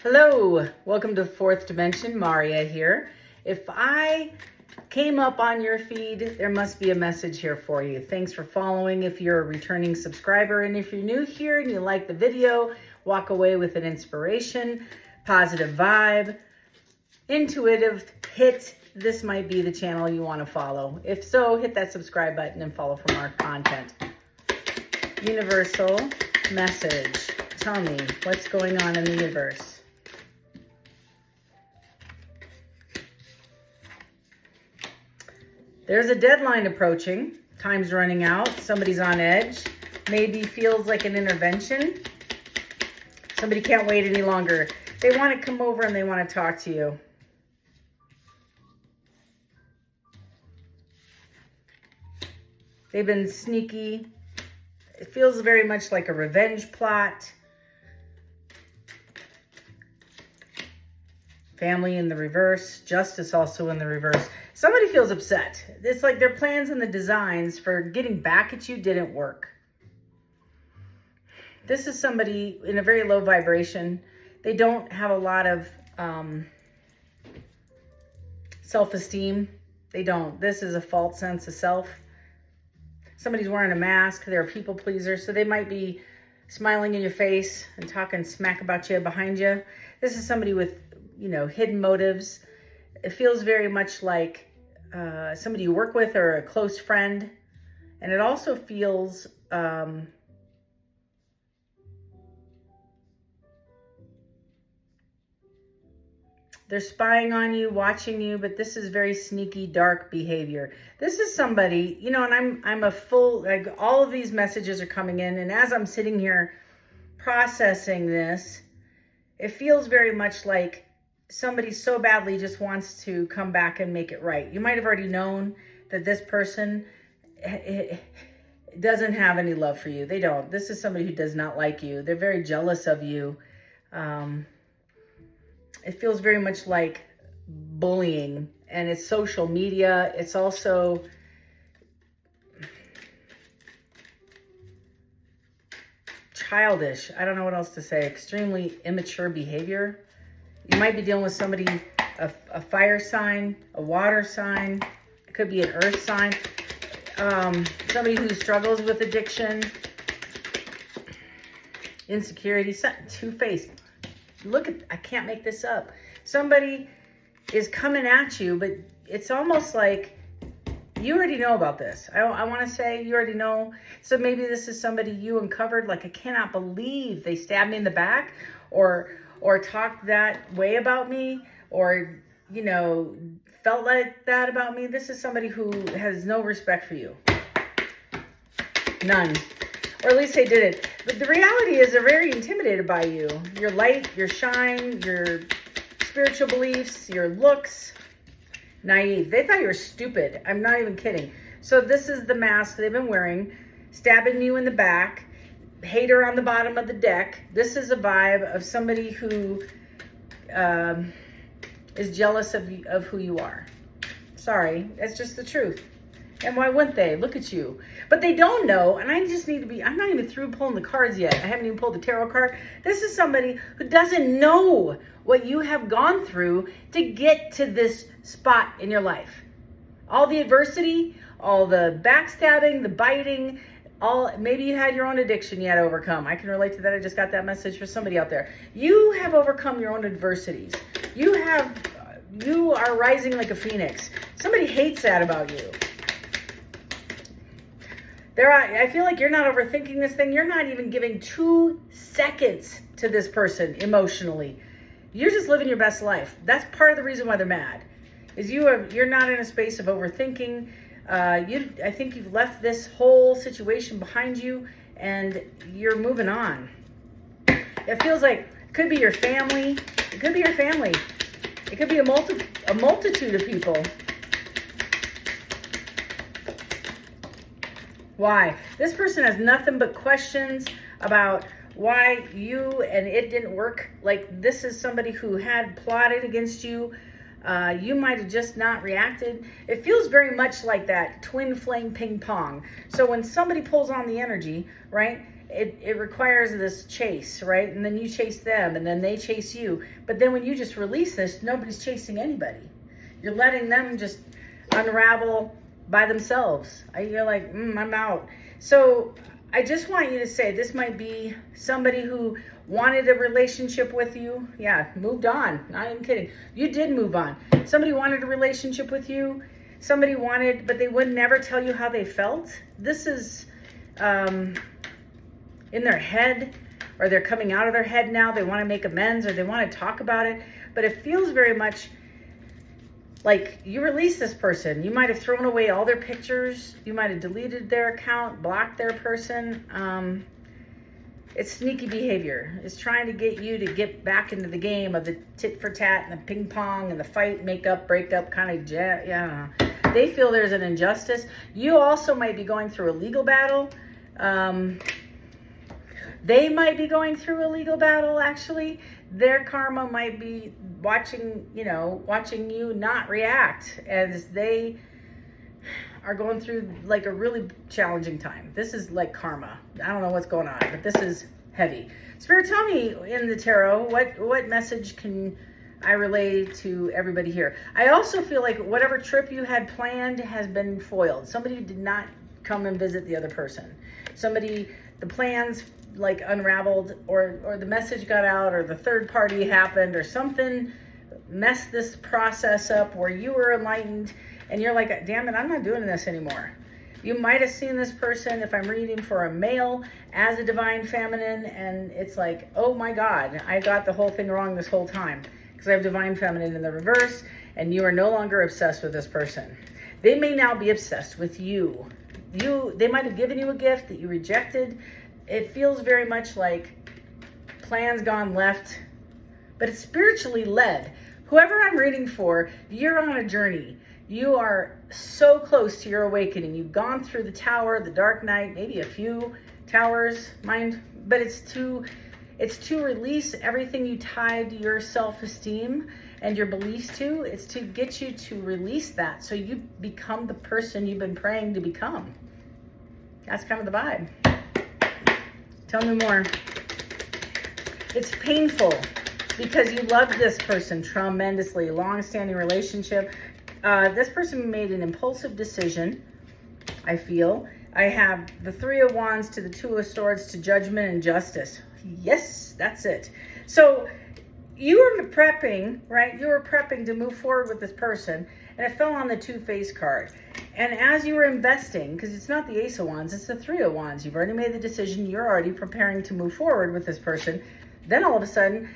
Hello, welcome to Fourth Dimension. Maria here. If I came up on your feed, there must be a message here for you. Thanks for following if you're a returning subscriber. And if you're new here and you like the video, walk away with an inspiration, positive vibe, intuitive hit. This might be the channel you want to follow. If so, hit that subscribe button and follow for more content. Universal message. Tell me what's going on in the universe. There's a deadline approaching. Time's running out. Somebody's on edge. Maybe feels like an intervention. Somebody can't wait any longer. They want to come over and they want to talk to you. They've been sneaky. It feels very much like a revenge plot. Family in the reverse. Justice also in the reverse. Somebody feels upset. It's like their plans and the designs for getting back at you didn't work. This is somebody in a very low vibration. They don't have a lot of self-esteem. They don't. This is a false sense of self. Somebody's wearing a mask. They're a people pleaser. So they might be smiling in your face and talking smack about you behind you. This is somebody with, hidden motives. It feels very much like somebody you work with or a close friend. And it also feels they're spying on you, watching you, but this is very sneaky, dark behavior. This is somebody, and I'm a full, like all of these messages are coming in. And as I'm sitting here processing this, it feels very much like somebody so badly just wants to come back and make it right. You might have already known that this person doesn't have any love for you. They don't. This is somebody who does not like you. They're very jealous of you. It feels very much like bullying, and it's social media. It's also childish. I don't know what else to say. Extremely immature behavior. You might be dealing with somebody, a fire sign, a water sign. It could be an earth sign. Somebody who struggles with addiction, insecurity, two-faced. Look at, I can't make this up. Somebody is coming at you, but it's almost like you already know about this. I want to say you already know. So maybe this is somebody you uncovered, like, I cannot believe they stabbed me in the back, or talked that way about me, or, felt like that about me. This is somebody who has no respect for you. None. Or at least they didn't. But the reality is they're very intimidated by you. Your light, your shine, your spiritual beliefs, your looks. Naive. They thought you were stupid. I'm not even kidding. So this is the mask they've been wearing, stabbing you in the back. Hater on the bottom of the deck. This is a vibe of somebody who is jealous of who you are. Sorry, that's just the truth. And why wouldn't they? Look at you. But they don't know, and I just need to be, I'm not even through pulling the cards yet. I haven't even pulled the tarot card. This is somebody who doesn't know what you have gone through to get to this spot in your life. All the adversity, all the backstabbing, the biting, maybe you had your own addiction you had to overcome. I can relate to that. I just got that message for somebody out there. You have overcome your own adversities. You are rising like a phoenix. Somebody hates that about you. I feel like you're not overthinking this thing. You're not even giving 2 seconds to this person emotionally. You're just living your best life. That's part of the reason why they're mad. Is you're not in a space of overthinking. I think you've left this whole situation behind you and you're moving on. It feels like it could be your family. It could be your family. It could be a multitude of people. Why? This person has nothing but questions about why you and it didn't work. Like, this is somebody who had plotted against you. You might have just not reacted. It feels very much like that twin flame ping pong. So when somebody pulls on the energy, right, it requires this chase, right? And then you chase them, and then they chase you. But then when you just release this, nobody's chasing anybody. You're letting them just unravel by themselves. You're like, I'm out. So I just want you to say, this might be somebody who wanted a relationship with you. Yeah, moved on. Not even kidding. You did move on. Somebody wanted a relationship with you. Somebody wanted, but they would never tell you how they felt. This is in their head, or they're coming out of their head now. They want to make amends, or they want to talk about it. But it feels very much like you release this person. You might have thrown away all their pictures. You might have deleted their account, blocked their person. It's sneaky behavior. It's trying to get you to get back into the game of the tit for tat and the ping pong and the fight, make up, break up kind of jet. Yeah. They feel there's an injustice. You also might be going through a legal battle. They might be going through a legal battle, actually. Their karma might be watching you not react as they are going through like a really challenging time. This is like karma. I don't know what's going on, but this is heavy. Spirit, tell me in the tarot, what message can I relay to everybody here? I also feel like whatever trip you had planned has been foiled. Somebody did not come and visit the other person. The plans like unraveled, or the message got out, or the third party happened, or something messed this process up where you were enlightened and you're like, damn it, I'm not doing this anymore. You might have seen this person, if I'm reading for a male, as a divine feminine, and it's like, oh my God, I got the whole thing wrong this whole time because I have divine feminine in the reverse, and you are no longer obsessed with this person. They may now be obsessed with you. They might have given you a gift that you rejected. It feels very much like plans gone left, but it's spiritually led. Whoever I'm reading for, you're on a journey. You are so close to your awakening. You've gone through the tower, the dark night, maybe a few towers, but it's to release everything you tied your self-esteem and your beliefs to. It's to get you to release that so you become the person you've been praying to become. That's kind of the vibe. Tell me more. It's painful because you love this person tremendously, long-standing relationship. This person made an impulsive decision, I feel. I have the Three of Wands to the Two of Swords to Judgment and Justice. Yes, that's it. So you were prepping, right? You were prepping to move forward with this person, and it fell on the Two-Faced card. And as you were investing, because it's not the Ace of Wands, it's the Three of Wands. You've already made the decision. You're already preparing to move forward with this person. Then all of a sudden,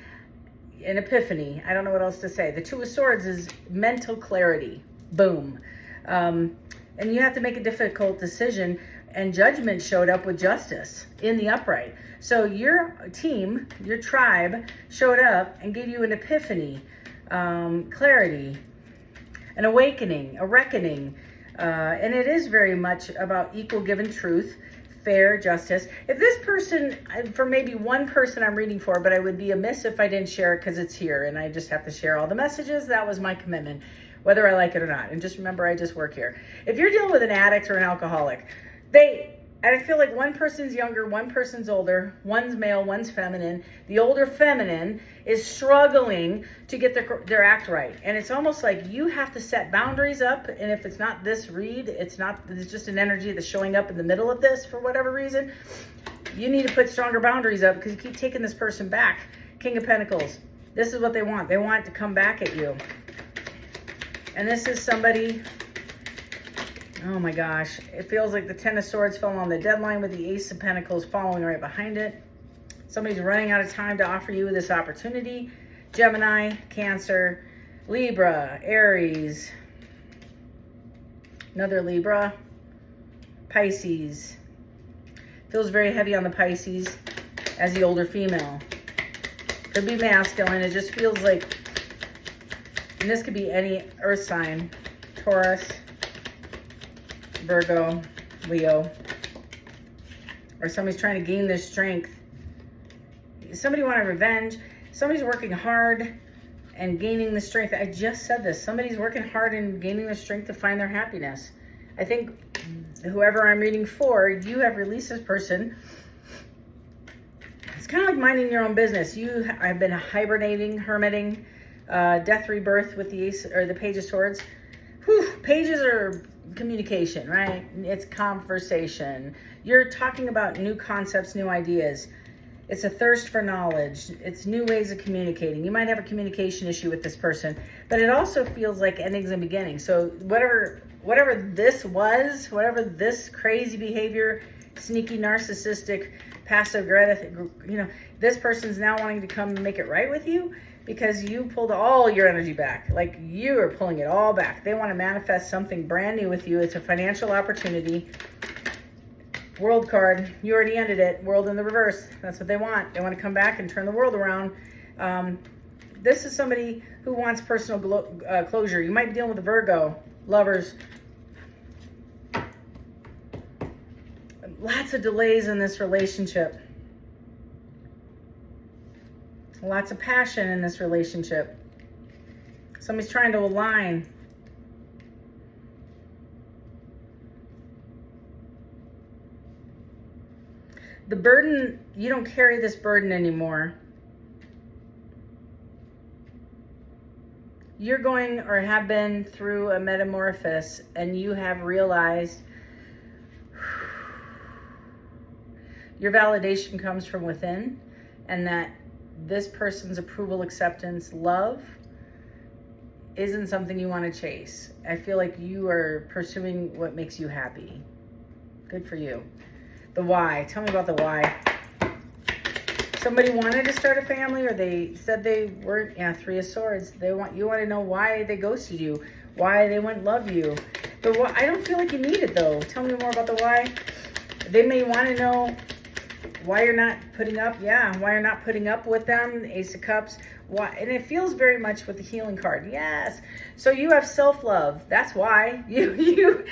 an epiphany. I don't know what else to say. The Two of Swords is mental clarity. Boom. And you have to make a difficult decision, and Judgment showed up with Justice in the upright. So your team, your tribe, showed up and gave you an epiphany, clarity, an awakening, a reckoning. And it is very much about equal given truth, fair justice. If this person, for maybe one person I'm reading for, but I would be amiss if I didn't share it because it's here and I just have to share all the messages. That was my commitment, whether I like it or not. And just remember, I just work here. If you're dealing with an addict or an alcoholic, and I feel like one person's younger, one person's older, one's male, one's feminine. The older feminine is struggling to get their act right. And it's almost like you have to set boundaries up. And if it's not this read, it's just an energy that's showing up in the middle of this for whatever reason. You need to put stronger boundaries up because you keep taking this person back. King of Pentacles. This is what they want. They want to come back at you. And this is somebody... Oh my gosh, it feels like the Ten of Swords fell on the deadline with the Ace of Pentacles following right behind it. Somebody's running out of time to offer you this opportunity. Gemini, Cancer, Libra, Aries, another Libra, Pisces. Feels very heavy on the Pisces as the older female. Could be masculine, it just feels like, and this could be any earth sign, Taurus, Virgo, Leo, or somebody's trying to gain their strength. Somebody wanted revenge. Somebody's working hard and gaining the strength. I just said this. Somebody's working hard and gaining the strength to find their happiness. I think whoever I'm reading for, you have released this person It's kind of like minding your own business. You have been hibernating, hermiting, death, rebirth with the Ace or the Page of Swords. Whew, pages are communication, right? It's conversation. You're talking about new concepts, new ideas. It's a thirst for knowledge. It's new ways of communicating. You might have a communication issue with this person, but it also feels like endings and beginnings. So whatever this was, whatever this crazy behavior, sneaky, narcissistic, passive aggressive, this person's now wanting to come and make it right with you because you pulled all your energy back. Like you are pulling it all back. They want to manifest something brand new with you. It's a financial opportunity. World card, you already ended it. World in the reverse. That's what they want. They want to come back and turn the world around. This is somebody who wants personal closure. You might be dealing with a Virgo, lovers. Lots of delays in this relationship. Lots of passion in this relationship. Somebody's trying to align. The burden, you don't carry this burden anymore. You're going or have been through a metamorphosis and you have realized your validation comes from within and that this person's approval, acceptance, love isn't something you want to chase. I feel like you are pursuing what makes you happy. Good for you. The why. Tell me about the why. Somebody wanted to start a family or they said they weren't. Yeah, Three of Swords. You want to know why they ghosted you, why they wouldn't love you. But why, I don't feel like you need it though. Tell me more about the why. They may want to know why you're not putting up. Yeah, why you're not putting up with them. Ace of Cups. Why? And it feels very much with the healing card. Yes. So you have self-love. That's why you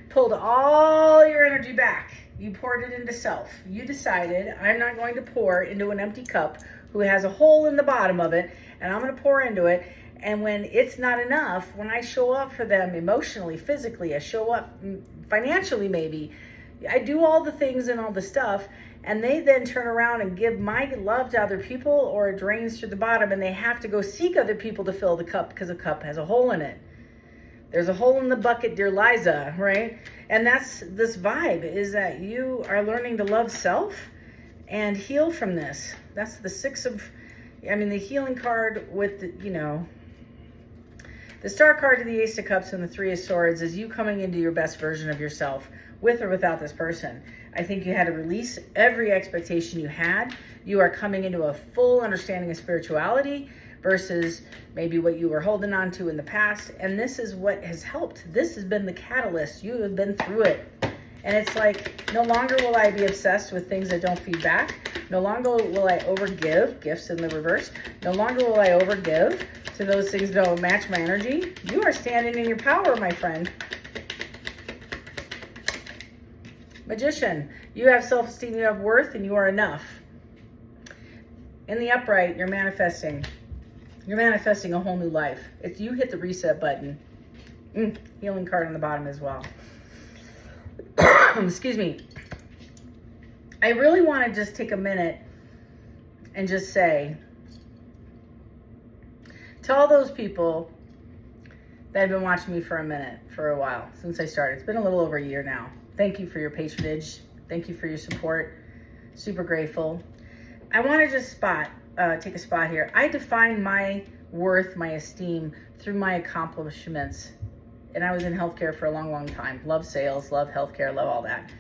pulled all your energy back. You poured it into self. You decided, I'm not going to pour into an empty cup who has a hole in the bottom of it, and I'm going to pour into it. And when it's not enough, when I show up for them emotionally, physically, I show up financially maybe, I do all the things and all the stuff, and they then turn around and give my love to other people, or it drains to the bottom, and they have to go seek other people to fill the cup because the cup has a hole in it. There's a hole in the bucket, dear Liza, right? And that's this vibe, is that you are learning to love self and heal from this. That's the the healing card with, the Star card of the Ace of Cups and the Three of Swords is you coming into your best version of yourself with or without this person. I think you had to release every expectation you had. You are coming into a full understanding of spirituality versus maybe what you were holding on to in the past. And this is what has helped. This has been the catalyst. You have been through it. And it's like, no longer will I be obsessed with things that don't feed back. No longer will I overgive, gifts in the reverse. No longer will I overgive to those things that don't match my energy. You are standing in your power, my friend. Magician, you have self-esteem, you have worth, and you are enough. In the upright, you're manifesting. You're manifesting a whole new life. If you hit the reset button, healing card on the bottom as well. Excuse me. I really want to just take a minute and just say to all those people that have been watching me for a while, since I started. It's been a little over a year now. Thank you for your patronage. Thank you for your support. Super grateful. I want to just take a spot here. I define my worth, my esteem through my accomplishments. And I was in healthcare for a long, long time. Love sales, love healthcare, love all that.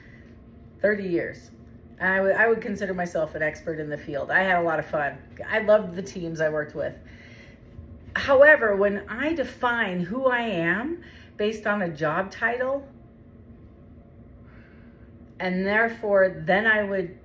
30 years. I would consider myself an expert in the field. I had a lot of fun. I loved the teams I worked with. However, when I define who I am based on a job title, and therefore then I would,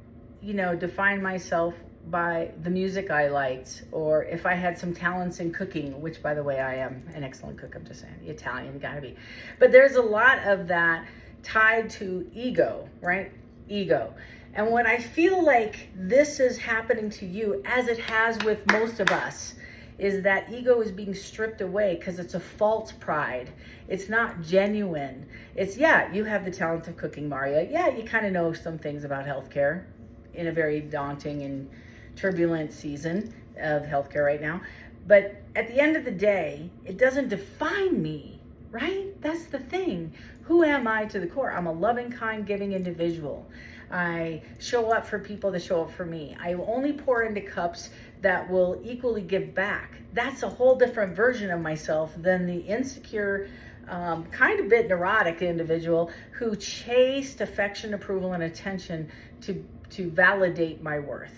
define myself by the music I liked, or if I had some talents in cooking, which by the way, I am an excellent cook, I'm just saying, Italian, gotta be. But there's a lot of that tied to ego, right? Ego. And what I feel like this is happening to you, as it has with most of us, is that ego is being stripped away because it's a false pride. It's not genuine. It's, yeah, you have the talent of cooking, Maria. Yeah, you kind of know some things about healthcare. in a very daunting and turbulent season of healthcare right now. But at the end of the day, it doesn't define me, right? That's the thing. Who am I to the core? I'm a loving, kind, giving individual. I show up for people that show up for me. I only pour into cups that will equally give back. That's a whole different version of myself than the insecure, kind of bit neurotic individual who chased affection, approval, and attention to validate my worth.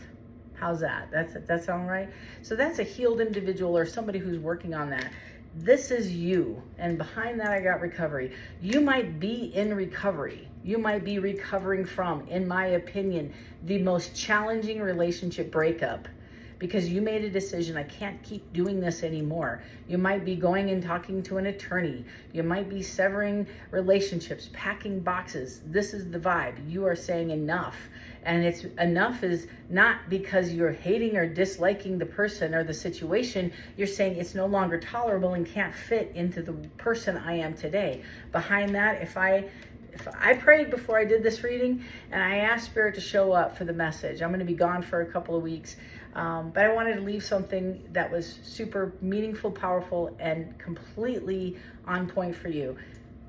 How's that? That sound right? So that's a healed individual or somebody who's working on that. This is you. And behind that, I got recovery. You might be in recovery. You might be recovering from, in my opinion, the most challenging relationship breakup, because you made a decision, I can't keep doing this anymore. You might be going and talking to an attorney. You might be severing relationships, packing boxes. This is the vibe. You are saying enough. And it's enough is not because you're hating or disliking the person or the situation. You're saying it's no longer tolerable and can't fit into the person I am today. Behind that, if I prayed before I did this reading and I asked Spirit to show up for the message. I'm going to be gone for a couple of weeks, but I wanted to leave something that was super meaningful, powerful, and completely on point for you.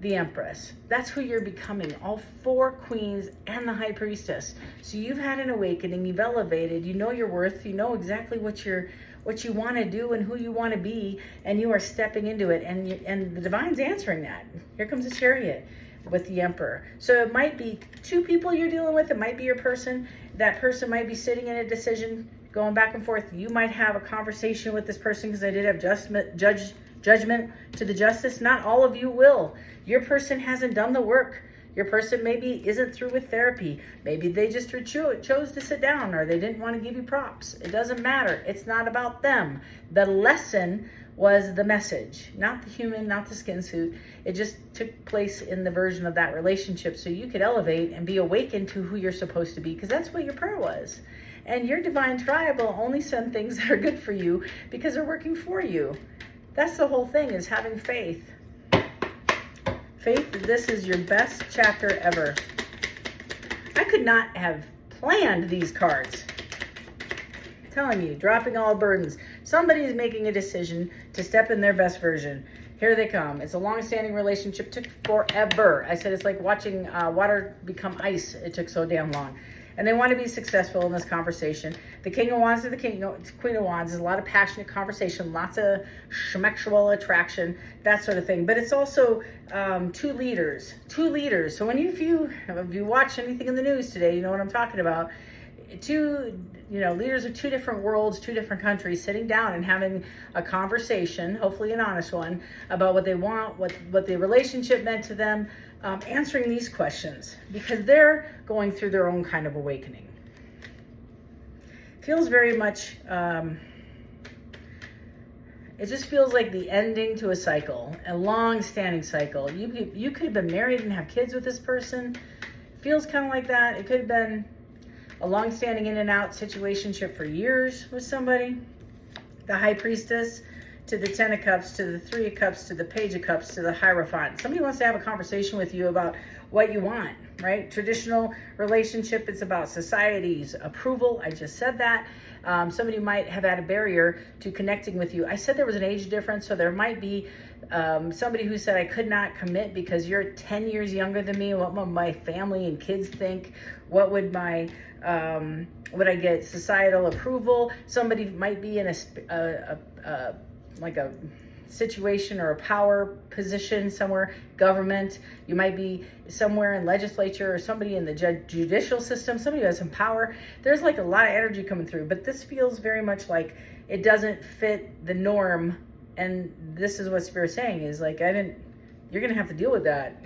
The Empress. That's who you're becoming. All 4 queens and the High Priestess. So you've had an awakening. You've elevated. You know your worth. You know exactly what you want to do and who you want to be, and you are stepping into it. And the Divine's answering that. Here comes the Chariot with the Emperor. So it might be 2 people you're dealing with. It might be your person. That person might be sitting in a decision, going back and forth. You might have a conversation with this person, because I did have judgment to the justice. Not all of you will. Your person hasn't done the work. Your person maybe isn't through with therapy. Maybe they just chose to sit down, or they didn't want to give you props. It doesn't matter. It's not about them. The lesson was the message, not the human, not the skin suit. It just took place in the version of that relationship, so you could elevate and be awakened to who you're supposed to be, because that's what your prayer was. And your divine tribe will only send things that are good for you because they're working for you. That's the whole thing, is having faith. Faith, this is your best chapter ever. I could not have planned these cards. I'm telling you, dropping all burdens. Somebody is making a decision to step in their best version. Here they come. It's a long-standing relationship. Took forever. I said it's like watching water become ice. It took so damn long. And they want to be successful in this conversation. The King of Wands to the Queen of Wands is a lot of passionate conversation, lots of sexual attraction, that sort of thing. But it's also 2 leaders. So if you watch anything in the news today, you know what I'm talking about. 2 leaders of 2 different worlds, 2 different countries, sitting down and having a conversation, hopefully an honest one, about what they want, what the relationship meant to them, answering these questions, because they're going through their own kind of awakening. Feels very much, it just feels like the ending to a cycle, a long-standing cycle. You could have been married and have kids with this person. Feels kind of like that. It could have been a long-standing in and out situationship for years with somebody. The High Priestess to the 10 of Cups, to the 3 of Cups, to the Page of Cups, to the Hierophant. Somebody wants to have a conversation with you about what you want, right? Traditional relationship, it's about society's approval. I just said that. Somebody might have had a barrier to connecting with you. I said there was an age difference, so there might be somebody who said I could not commit because you're 10 years younger than me. What would my family and kids think? What would my would I get societal approval? Somebody might be in like a situation or a power position somewhere, government. You might be somewhere in legislature, or somebody in the judicial system, somebody who has some power. There's like a lot of energy coming through, but this feels very much like it doesn't fit the norm. And this is what Spirit's saying, is like, you're gonna have to deal with that,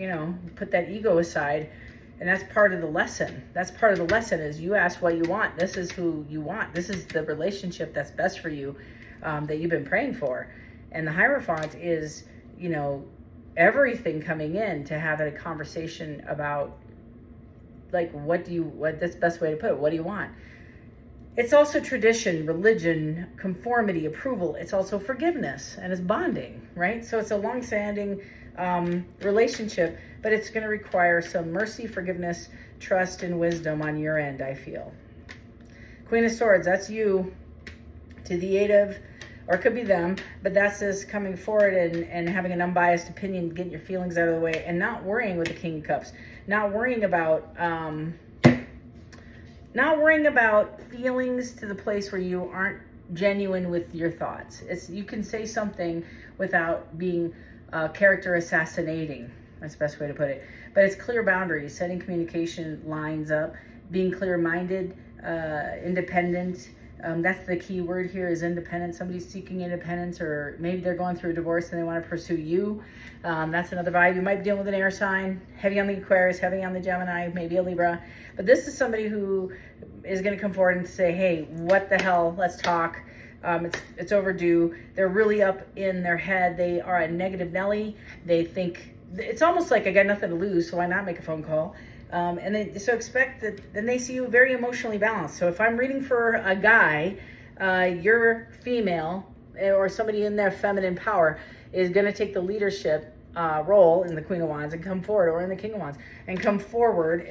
put that ego aside. And that's part of the lesson. That's part of the lesson, is you ask what you want. This is who you want. This is the relationship that's best for you, that you've been praying for. And the Hierophant is, everything coming in to have a conversation about, like, that's the best way to put it. What do you want? It's also tradition, religion, conformity, approval. It's also forgiveness, and it's bonding, right? So it's a long-standing relationship, but it's going to require some mercy, forgiveness, trust, and wisdom on your end, I feel. Queen of Swords, that's you to the 8 of, or it could be them, but that's this coming forward and having an unbiased opinion, getting your feelings out of the way, and not worrying with the King of Cups, not worrying about feelings to the place where you aren't genuine with your thoughts. You can say something without being character assassinating. That's the best way to put it. But it's clear boundaries, setting communication lines up, being clear-minded, independent. That's the key word here, is independent. Somebody's seeking independence, or maybe they're going through a divorce and they want to pursue you. That's another vibe. You might be dealing with an air sign, heavy on the Aquarius, heavy on the Gemini, maybe a Libra. But this is somebody who is going to come forward and say, hey, what the hell? Let's talk. It's overdue. They're really up in their head. They are a negative Nelly. They think, it's almost like I got nothing to lose, so why not make a phone call? So expect that. Then they see you very emotionally balanced. So if I'm reading for a guy, your female or somebody in their feminine power is going to take the leadership role in the Queen of Wands and come forward, or in the King of Wands and come forward.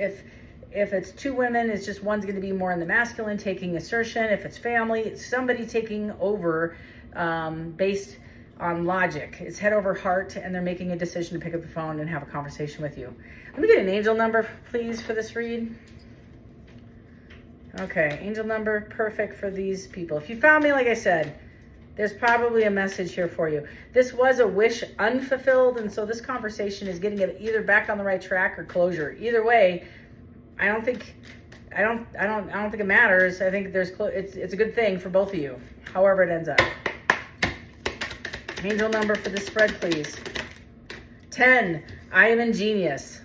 If it's two women, it's just one's going to be more in the masculine, taking assertion. If it's family, it's somebody taking over based on logic. It's head over heart, and they're making a decision to pick up the phone and have a conversation with you. Let me get an angel number, please, for this read. Okay, angel number, perfect for these people. If you found me, like I said, there's probably a message here for you. This was a wish unfulfilled, and so this conversation is getting it either back on the right track or closure. Either way, I don't think it matters. I think it's a good thing for both of you, however it ends up. Angel number for the spread, please. 10. I am ingenious.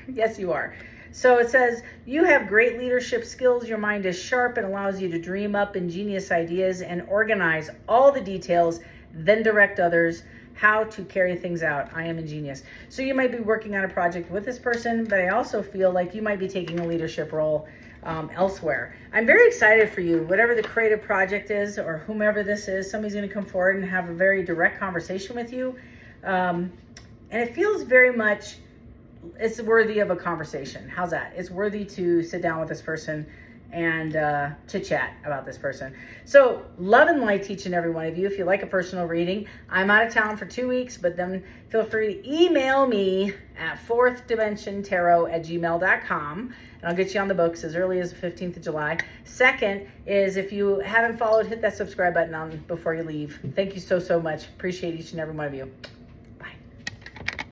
Yes, you are. So it says, you have great leadership skills. Your mind is sharp and allows you to dream up ingenious ideas and organize all the details, then direct others how to carry things out. I am ingenious. So you might be working on a project with this person, but I also feel like you might be taking a leadership role elsewhere. I'm very excited for you. Whatever the creative project is, or whomever this is, somebody's going to come forward and have a very direct conversation with you. And it feels very much, it's worthy of a conversation. How's that? It's worthy to sit down with this person and chit chat about this person. So love and light to each and every one of you. If you like a personal reading, I'm out of town for 2 weeks, but then feel free to email me at fourthdimensiontarot@gmail.com, and I'll get you on the books as early as the 15th of July. Second is, if you haven't followed, hit that subscribe button on before you leave. Thank you so much. Appreciate each and every one of you.